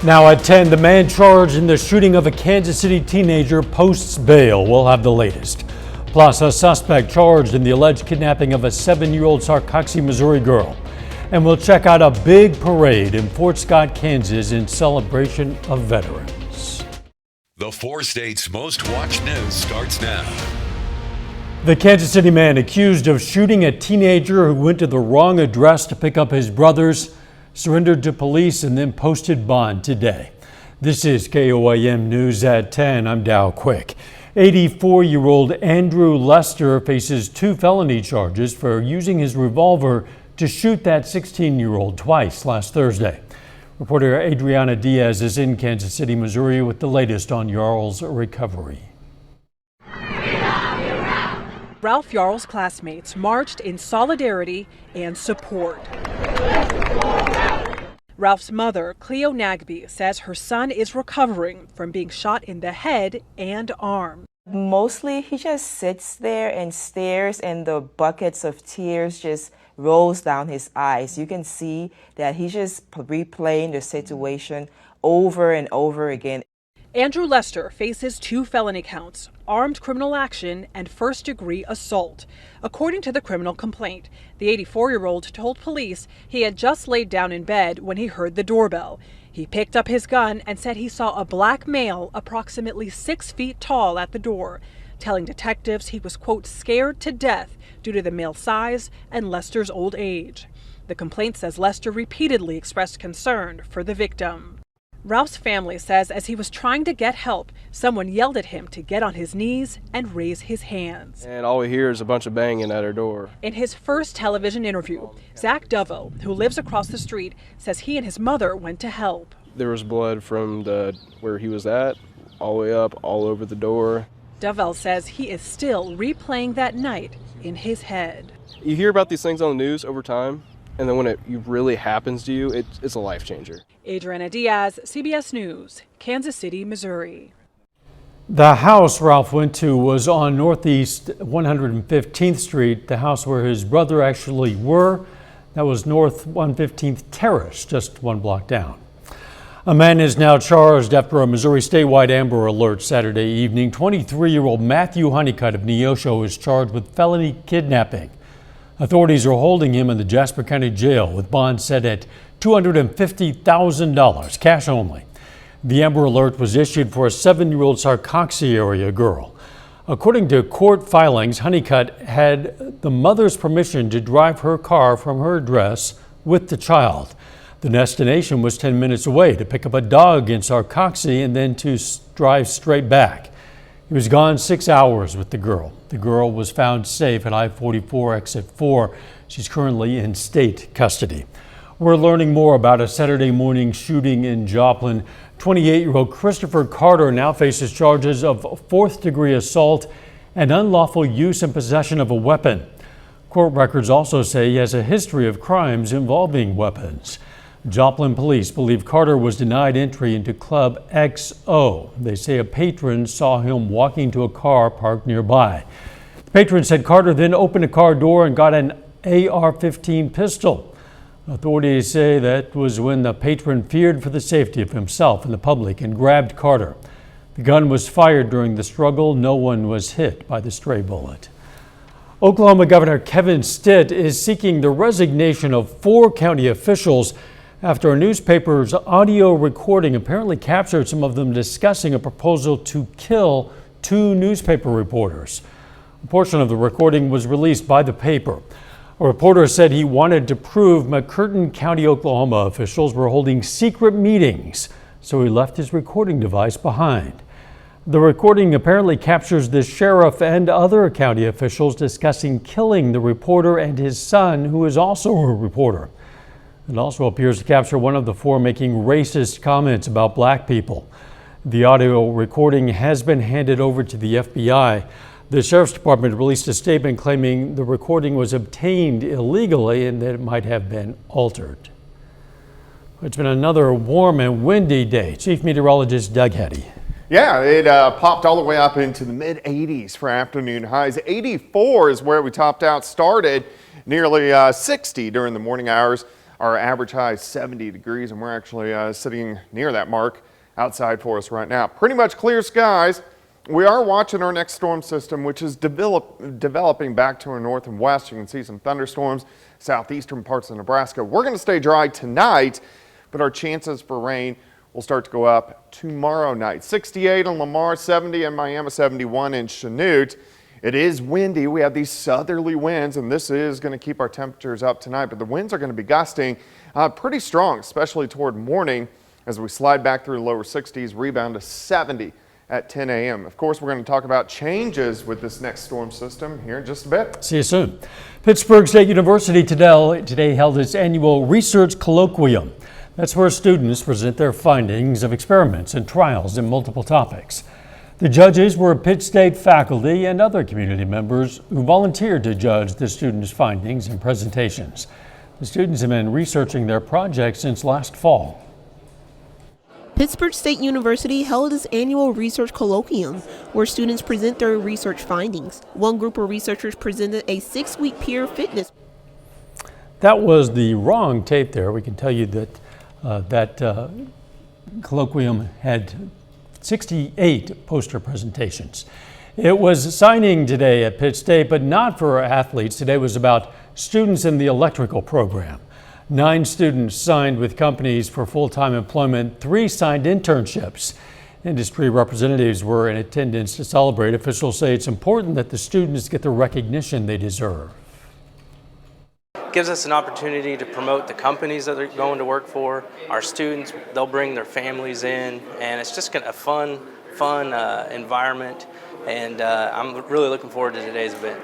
Now at 10, the man charged in the shooting of a Kansas City teenager posts bail. We'll have the latest. Plus, a suspect charged in the alleged kidnapping of a 7-year-old Sarcoxie, Missouri girl. And we'll check out a big parade in Fort Scott, Kansas in celebration of veterans. The 4 states' most watched news starts now. The Kansas City man accused of shooting a teenager who went to the wrong address to pick up his brothers surrendered to police and then posted bond today. This is KOAM News at 10. I'm Dow Quick. 84-year-old Andrew Lester faces 2 felony charges for using his revolver to shoot that 16-year-old twice last Thursday. Reporter Adriana Diaz is in Kansas City, Missouri with the latest on Yarl's recovery. Ralph Yarl's classmates marched in solidarity and support. Ralph's mother, Cleo Nagby, says her son is recovering from being shot in the head and arm. Mostly he just sits there and stares, and the buckets of tears just rolls down his eyes. You can see that he's just replaying the situation over and over again. Andrew Lester faces 2 felony counts, armed criminal action and first-degree assault. According to the criminal complaint, the 84-year-old told police he had just laid down in bed when he heard the doorbell. He picked up his gun and said he saw a black male approximately 6 feet tall at the door, telling detectives he was, quote, scared to death due to the male's size and Lester's old age. The complaint says Lester repeatedly expressed concern for the victim. Ralph's family says as he was trying to get help, someone yelled at him to get on his knees and raise his hands. And all we hear is a bunch of banging at our door. In his first television interview, Zach Dovell, who lives across the street, says he and his mother went to help. There was blood from where he was at, all the way up, all over the door. Dovell says he is still replaying that night in his head. You hear about these things on the news over time, and then when it really happens to you, it's a life changer. Adriana Diaz, CBS News, Kansas City, Missouri. The house Ralph went to was on Northeast 115th Street, the house where his brother actually were. That was North 115th Terrace, just 1 block down. A man is now charged after a Missouri statewide Amber Alert Saturday evening. 23-year-old Matthew Honeycutt of Neosho is charged with felony kidnapping. Authorities are holding him in the Jasper County Jail with bond set at $250,000, cash only. The Amber Alert was issued for a 7-year-old Sarcoxie area girl. According to court filings, Honeycutt had the mother's permission to drive her car from her address with the child. The destination was 10 minutes away to pick up a dog in Sarcoxie and then to drive straight back. He was gone 6 hours with the girl. The girl was found safe at I-44 exit 4. She's currently in state custody. We're learning more about a Saturday morning shooting in Joplin. 28-year-old Christopher Carter now faces charges of 4th-degree assault and unlawful use and possession of a weapon. Court records also say he has a history of crimes involving weapons. Joplin police believe Carter was denied entry into Club XO. They say a patron saw him walking to a car parked nearby. The patron said Carter then opened a car door and got an AR-15 pistol. Authorities say that was when the patron feared for the safety of himself and the public and grabbed Carter. The gun was fired during the struggle. No one was hit by the stray bullet. Oklahoma Governor Kevin Stitt is seeking the resignation of 4 county officials after a newspaper's audio recording apparently captured some of them discussing a proposal to kill 2 newspaper reporters. A portion of the recording was released by the paper. A reporter said he wanted to prove McCurtain County, Oklahoma officials were holding secret meetings, so he left his recording device behind. The recording apparently captures the sheriff and other county officials discussing killing the reporter and his son, who is also a reporter. It also appears to capture one of the 4 making racist comments about black people. The audio recording has been handed over to the FBI. The Sheriff's Department released a statement claiming the recording was obtained illegally and that it might have been altered. It's been another warm and windy day. Chief Meteorologist Doug Heddy. Yeah, it popped all the way up into the mid-80s for afternoon highs. 84 is where we topped out, started nearly 60 during the morning hours. Our average high is 70 degrees, and we're actually sitting near that mark outside for us right now. Pretty much clear skies. We are watching our next storm system, which is developing back to our north and west. You can see some thunderstorms, southeastern parts of Nebraska. We're going to stay dry tonight, but our chances for rain will start to go up tomorrow night. 68 in Lamar, 70 in Miami, 71 in Chanute. It is windy. We have these southerly winds, and this is going to keep our temperatures up tonight, but the winds are going to be gusting pretty strong, especially toward morning as we slide back through lower 60s, rebound to 70 at 10 a.m. Of course, we're going to talk about changes with this next storm system here in just a bit. See you soon. Pittsburgh State University today held its annual research colloquium. That's where students present their findings of experiments and trials in multiple topics. The judges were Pitt State faculty and other community members who volunteered to judge the students' findings and presentations. The students have been researching their project since last fall. Pittsburgh State University held its annual research colloquium, where students present their research findings. One group of researchers presented a 6-week peer fitness. That was the wrong tape there. We can tell you that that colloquium had 68 poster presentations. It was signing today at Pitt State, but not for athletes. Today was about students in the electrical program. 9 students signed with companies for full-time employment. 3 signed internships. Industry representatives were in attendance to celebrate. Officials say it's important that the students get the recognition they deserve. It gives us an opportunity to promote the companies that they're going to work for. Our students, they'll bring their families in, and it's just a fun environment. And I'm really looking forward to today's event.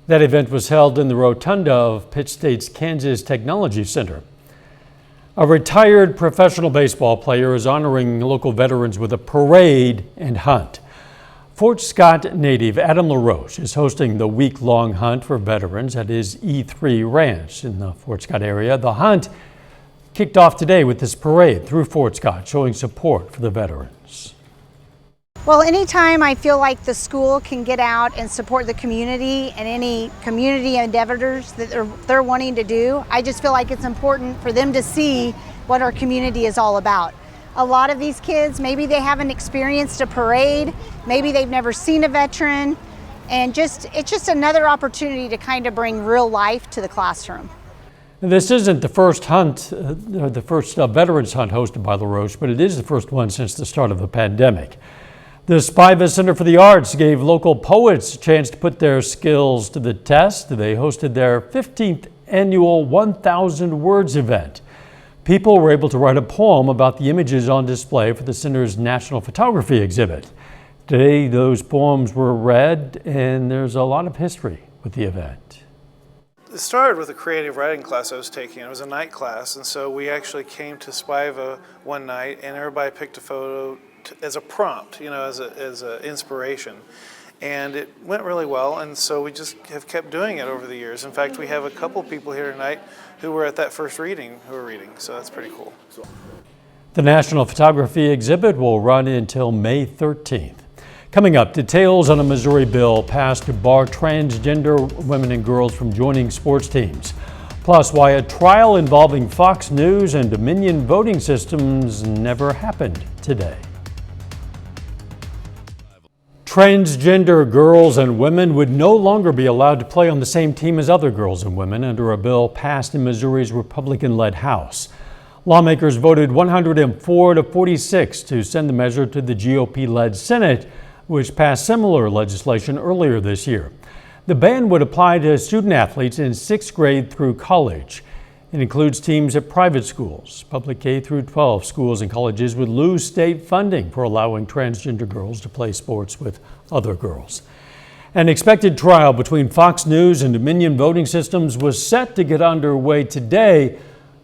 That event was held in the rotunda of Pitt State's Kansas Technology Center. A retired professional baseball player is honoring local veterans with a parade and hunt. Fort Scott native Adam LaRoche is hosting the week-long hunt for veterans at his E3 ranch in the Fort Scott area. The hunt kicked off today with this parade through Fort Scott, showing support for the veterans. Well, anytime I feel like the school can get out and support the community and any community endeavors that they're wanting to do, I just feel like it's important for them to see what our community is all about. A lot of these kids, maybe they haven't experienced a parade, maybe they've never seen a veteran, and it's just another opportunity to kind of bring real life to the classroom. This isn't the first hunt, the first veterans hunt hosted by LaRoche, but it is the first one since the start of the pandemic. The Spiva Center for the Arts gave local poets a chance to put their skills to the test. They hosted their 15th annual 1,000 Words event. People were able to write a poem about the images on display for the center's National Photography exhibit. Today, those poems were read, and there's a lot of history with the event. It started with a creative writing class I was taking. It was a night class, and so we actually came to Spiva one night, and everybody picked a photo as a prompt, as a inspiration. And it went really well, and so we just have kept doing it over the years. In fact, we have a couple people here tonight who were at that first reading who are reading, so that's pretty cool. The National Photography exhibit will run until May 13th. Coming up, details on a Missouri bill passed to bar transgender women and girls from joining sports teams. Plus, why a trial involving Fox News and Dominion voting systems never happened today. Transgender girls and women would no longer be allowed to play on the same team as other girls and women under a bill passed in Missouri's Republican-led House. Lawmakers voted 104 to 46 to send the measure to the GOP-led Senate, which passed similar legislation earlier this year. The ban would apply to student athletes in 6th grade through college. It includes teams at private schools. Public K through 12 schools and colleges would lose state funding for allowing transgender girls to play sports with other girls. An expected trial between Fox News and Dominion voting systems was set to get underway today,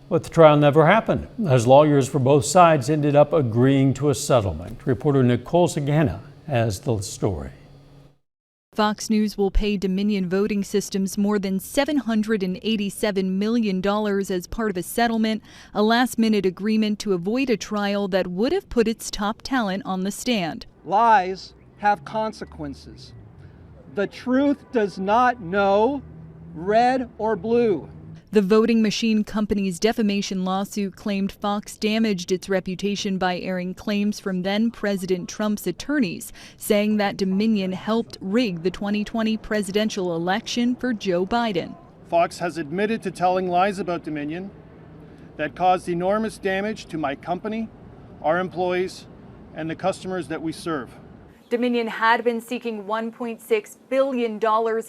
but the trial never happened, as lawyers for both sides ended up agreeing to a settlement. Reporter Nicole Sagana has the story. Fox News will pay Dominion Voting Systems more than $787 million as part of a settlement, a last-minute agreement to avoid a trial that would have put its top talent on the stand. Lies have consequences. The truth does not know red or blue. The voting machine company's defamation lawsuit claimed Fox damaged its reputation by airing claims from then-President Trump's attorneys, saying that Dominion helped rig the 2020 presidential election for Joe Biden. Fox has admitted to telling lies about Dominion that caused enormous damage to my company, our employees, and the customers that we serve. Dominion had been seeking $1.6 billion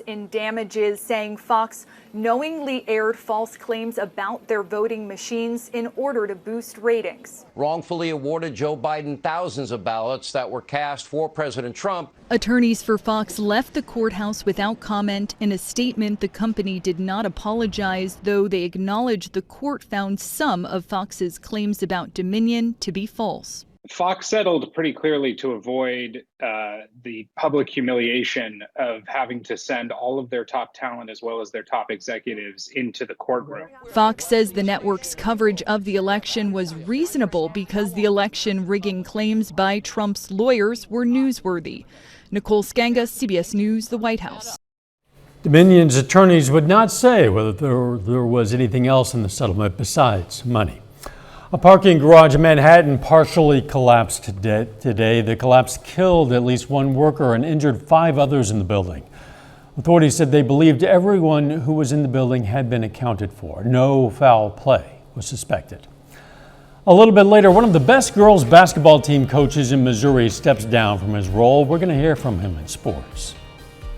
in damages, saying Fox knowingly aired false claims about their voting machines in order to boost ratings. Wrongfully awarded Joe Biden thousands of ballots that were cast for President Trump. Attorneys for Fox left the courthouse without comment. In a statement, the company did not apologize, though they acknowledged the court found some of Fox's claims about Dominion to be false. Fox settled pretty clearly to avoid the public humiliation of having to send all of their top talent as well as their top executives into the courtroom. Fox says the network's coverage of the election was reasonable because the election rigging claims by Trump's lawyers were newsworthy. Nicole Skanga, CBS News, the White House. Dominion's attorneys would not say whether there was anything else in the settlement besides money. A parking garage in Manhattan partially collapsed today. The collapse killed at least one worker and injured 5 others in the building. Authorities said they believed everyone who was in the building had been accounted for. No foul play was suspected. A little bit later, one of the best girls basketball team coaches in Missouri steps down from his role. We're going to hear from him in sports.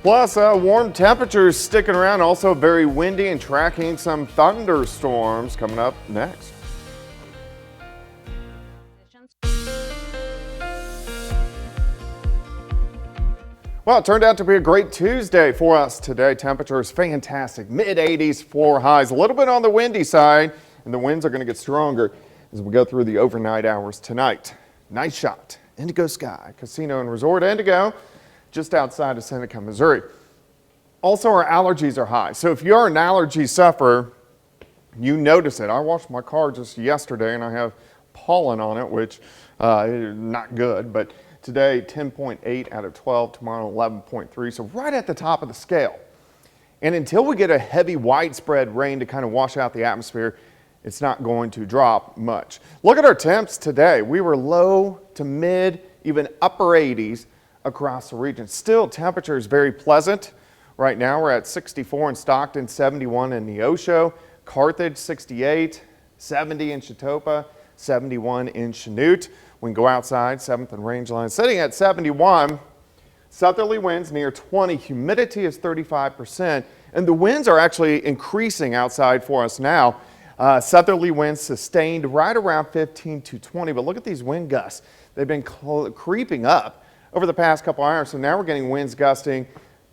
Plus, warm temperatures sticking around, also very windy and tracking some thunderstorms coming up next. Well, it turned out to be a great Tuesday for us today. Temperatures fantastic, mid-80s, 4 highs, a little bit on the windy side, and the winds are going to get stronger as we go through the overnight hours tonight. Nice shot, Indigo Sky, Casino and Resort Indigo, just outside of Seneca, Missouri. Also, our allergies are high, so if you're an allergy sufferer, you notice it. I washed my car just yesterday, and I have pollen on it, which is not good, but today, 10.8 out of 12, tomorrow 11.3, so right at the top of the scale. And until we get a heavy widespread rain to kind of wash out the atmosphere, it's not going to drop much. Look at our temps today. We were low to mid, even upper 80s across the region. Still, temperature is very pleasant. Right now, we're at 64 in Stockton, 71 in Neosho, Carthage 68, 70 in Chautauqua, 71 in Chanute. We can go outside, 7th and Rangeline, sitting at 71. Southerly winds near 20. Humidity is 35%. And the winds are actually increasing outside for us now. Southerly winds sustained right around 15 to 20. But look at these wind gusts. They've been creeping up over the past couple hours. So now we're getting winds gusting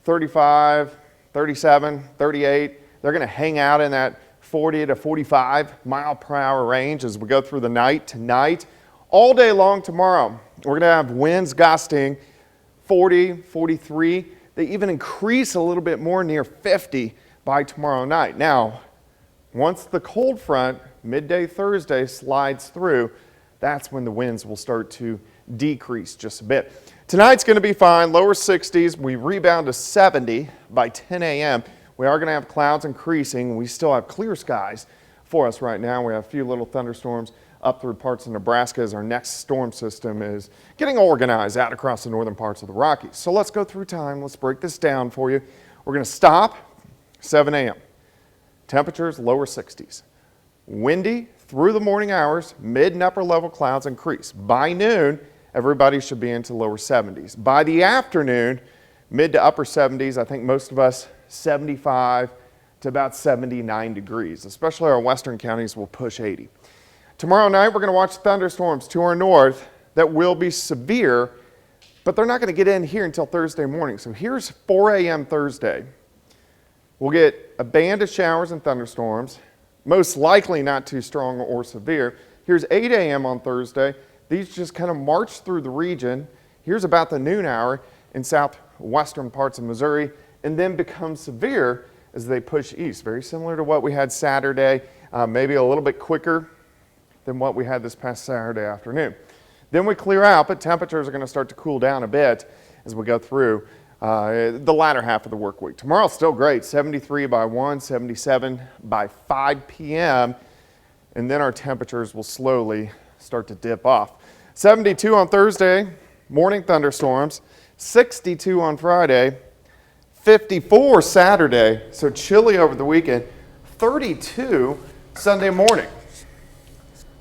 35, 37, 38. They're going to hang out in that 40 to 45 mile per hour range as we go through the night tonight. All day long tomorrow, we're going to have winds gusting 40, 43. They even increase a little bit more near 50 by tomorrow night. Now, once the cold front, midday Thursday, slides through, that's when the winds will start to decrease just a bit. Tonight's going to be fine, lower 60s. We rebound to 70 by 10 a.m. We are going to have clouds increasing. We still have clear skies for us right now. We have a few little thunderstorms up through parts of Nebraska as our next storm system is getting organized out across the northern parts of the Rockies. So let's go through time. Let's break this down for you. We're going to stop 7 a.m. Temperatures lower 60s. Windy through the morning hours, mid and upper level clouds increase. By noon, everybody should be into lower 70s. By the afternoon, mid to upper 70s. I think most of us 75 to about 79 degrees, especially our western counties will push 80. Tomorrow night, we're going to watch thunderstorms to our north that will be severe, but they're not going to get in here until Thursday morning. So here's 4 a.m. Thursday. We'll get a band of showers and thunderstorms, most likely not too strong or severe. Here's 8 a.m. on Thursday. These just kind of march through the region. Here's about the noon hour in southwestern parts of Missouri, and then become severe as they push east. Very similar to what we had Saturday, maybe a little bit quicker than what we had this past Saturday afternoon. Then we clear out, but temperatures are going to start to cool down a bit as we go through the latter half of the work week. Tomorrow's still great, 73 by 1, 77 by 5 p.m., and then our temperatures will slowly start to dip off. 72 on Thursday, morning thunderstorms, 62 on Friday, 54 Saturday, so chilly over the weekend, 32 Sunday morning.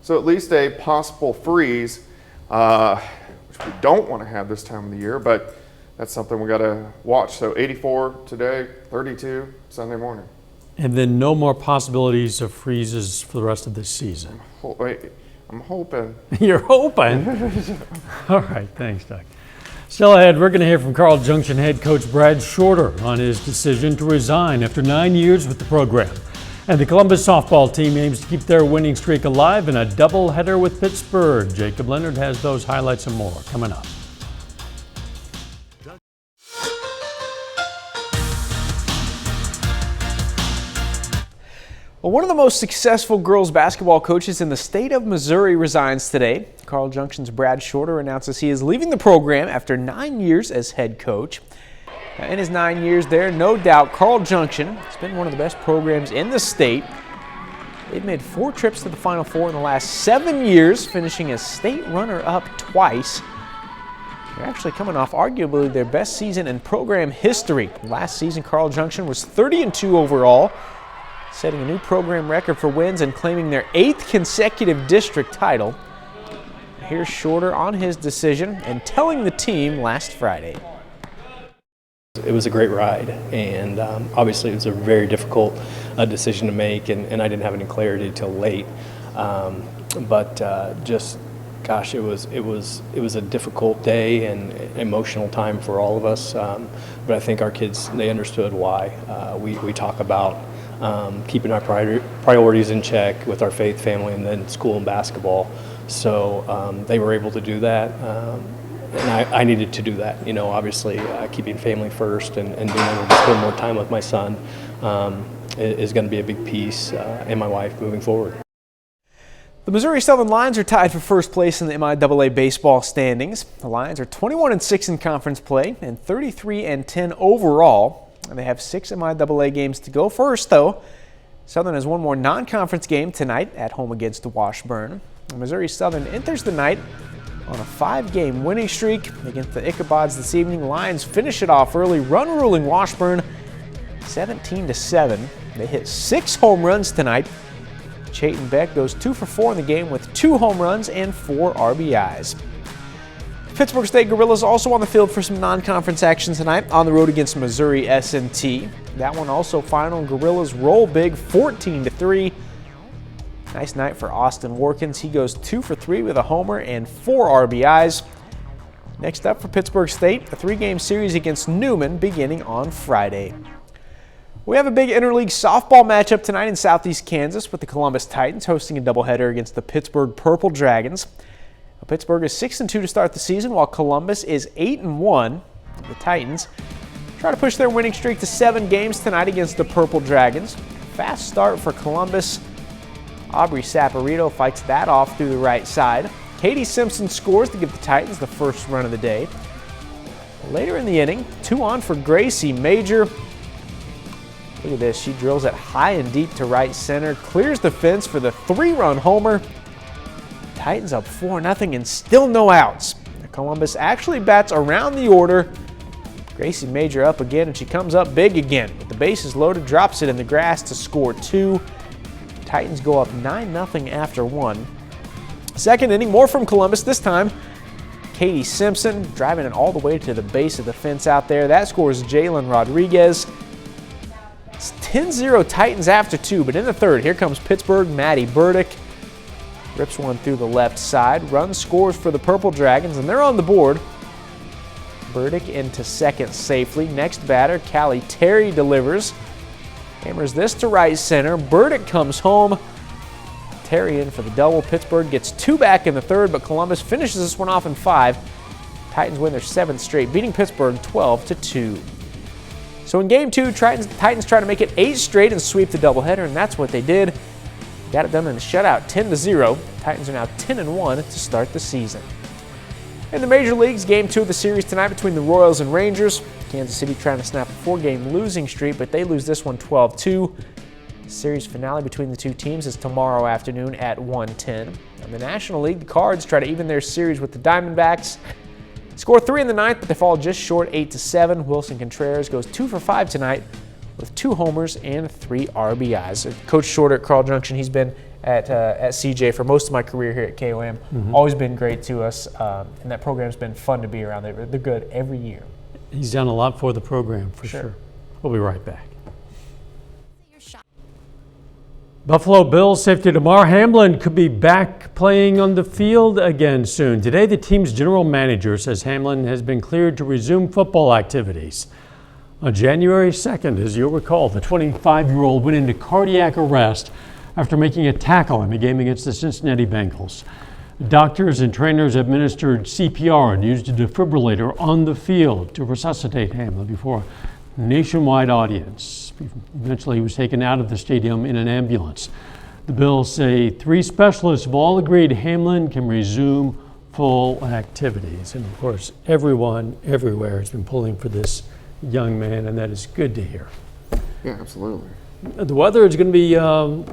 So at least a possible freeze, which we don't want to have this time of the year, but that's something we got to watch. So 84 today, 32 Sunday morning. And then no more possibilities of freezes for the rest of this season. I'm hoping. You're hoping? All right, thanks, Doug. Still ahead, we're going to hear from Carl Junction head coach Brad Shorter on his decision to resign after 9 years with the program. And the Columbus softball team aims to keep their winning streak alive in a doubleheader with Pittsburgh. Jacob Leonard has those highlights and more coming up. Well, one of the most successful girls basketball coaches in the state of Missouri resigns today. Carl Junction's Brad Shorter announces he is leaving the program after 9 years as head coach. Now, in his 9 years there, no doubt Carl Junction has been one of the best programs in the state. They've made 4 trips to the Final Four in the last 7 years, finishing as state runner-up twice. They're actually coming off arguably their best season in program history. Last season, Carl Junction was 30-2 overall, setting a new program record for wins and claiming their 8th consecutive district title. Here's Shorter on his decision and telling the team last Friday. It was a great ride, and obviously it was a very difficult decision to make, and I didn't have any clarity till late. Just, gosh, it was a difficult day and emotional time for all of us. But I think our kids, they understood why. We talk about keeping our priorities in check with our faith, family, and then school and basketball. So they were able to do that. And I needed to do that, you know, obviously keeping family first and being able to spend more time with my son is going to be a big piece, and my wife moving forward. The Missouri Southern Lions are tied for first place in the MIAA baseball standings. The Lions are 21-6 in conference play and 33-10 overall. And they have 6 MIAA games to go. First, though, Southern has one more non-conference game tonight at home against Washburn. Missouri Southern enters the night on a 5-game winning streak against the Ichabods this evening. Lions finish it off early, run-ruling Washburn 17-7. They hit 6 home runs tonight. Chayton Beck goes 2 for 4 in the game with 2 home runs and 4 RBIs. Pittsburgh State Gorillas also on the field for some non-conference action tonight on the road against Missouri S&T. That one also final. Gorillas roll big 14-3. Nice night for Austin Warkins. He goes 2 for 3 with a homer and 4 RBIs. Next up for Pittsburgh State, a 3-game series against Newman beginning on Friday. We have a big interleague softball matchup tonight in Southeast Kansas with the Columbus Titans hosting a doubleheader against the Pittsburgh Purple Dragons. Pittsburgh is 6-2 to start the season, while Columbus is 8-1. The Titans try to push their winning streak to 7 games tonight against the Purple Dragons. Fast start for Columbus. Aubrey Saporito fights that off through the right side. Katie Simpson scores to give the Titans the first run of the day. Later in the inning, 2 on for Gracie Major. Look at this, she drills it high and deep to right center, clears the fence for the 3-run homer. Titans up 4-0 and still no outs. Columbus actually bats around the order. Gracie Major up again, and she comes up big again. With the bases loaded, drops it in the grass to score 2. Titans go up 9-0 after 1. Second inning, more from Columbus. This time, Katie Simpson driving it all the way to the base of the fence out there. That scores Jalen Rodriguez. It's 10-0 Titans after 2, but in the third, here comes Pittsburgh, Maddie Burdick. Rips one through the left side. Run scores for the Purple Dragons, and they're on the board. Burdick into second safely. Next batter, Callie Terry delivers. Hammers this to right center. Burdick comes home. Terry in for the double. Pittsburgh gets 2 back in the third, but Columbus finishes this one off in 5. Titans win their 7th straight, beating Pittsburgh 12-2. So in Game 2, Titans try to make it 8 straight and sweep the doubleheader, and that's what they did. Got it done in a shutout, 10-0. Titans are now 10-1 to start the season. In the major leagues, Game 2 of the series tonight between the Royals and Rangers. Kansas City trying to snap a 4-game losing streak, but they lose this one 12-2. The series finale between the two teams is tomorrow afternoon at 1:10. In the National League, the Cards try to even their series with the Diamondbacks. Score 3 in the ninth, but they fall just short 8-7. Wilson Contreras goes 2 for 5 tonight with 2 homers and 3 RBIs. Coach Shorter at Carl Junction, he's been at CJ for most of my career here at KOAM. Always been great to us, and that program's been fun to be around. They're good every year. He's done a lot for the program, for sure. We'll be right back. Buffalo Bills safety Damar Hamlin could be back playing on the field again soon. Today, the team's general manager says Hamlin has been cleared to resume football activities. On January 2nd, as you'll recall, the 25-year-old went into cardiac arrest after making a tackle in a game against the Cincinnati Bengals. Doctors and trainers administered CPR and used a defibrillator on the field to resuscitate Hamlin before a nationwide audience. Eventually, he was taken out of the stadium in an ambulance. The Bills say 3 specialists have all agreed Hamlin can resume full activities. And of course, everyone everywhere has been pulling for this young man, and that is good to hear. Yeah, absolutely. The weather is going to be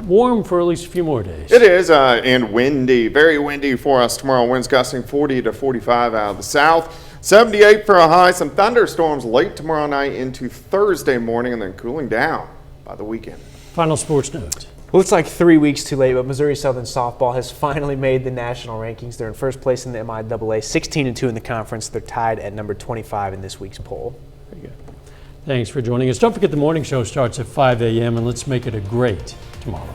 warm for at least a few more days. It is, and windy, very windy for us tomorrow. Winds gusting 40 to 45 out of the south. 78 for a high. Some thunderstorms late tomorrow night into Thursday morning, and then cooling down by the weekend. Final sports note. Well, it's like 3 weeks too late, but Missouri Southern softball has finally made the national rankings. They're in first place in the MIAA, 16-2 in the conference. They're tied at number 25 in this week's poll. Very good. Thanks for joining us. Don't forget the morning show starts at 5 a.m. and let's make it a great tomorrow.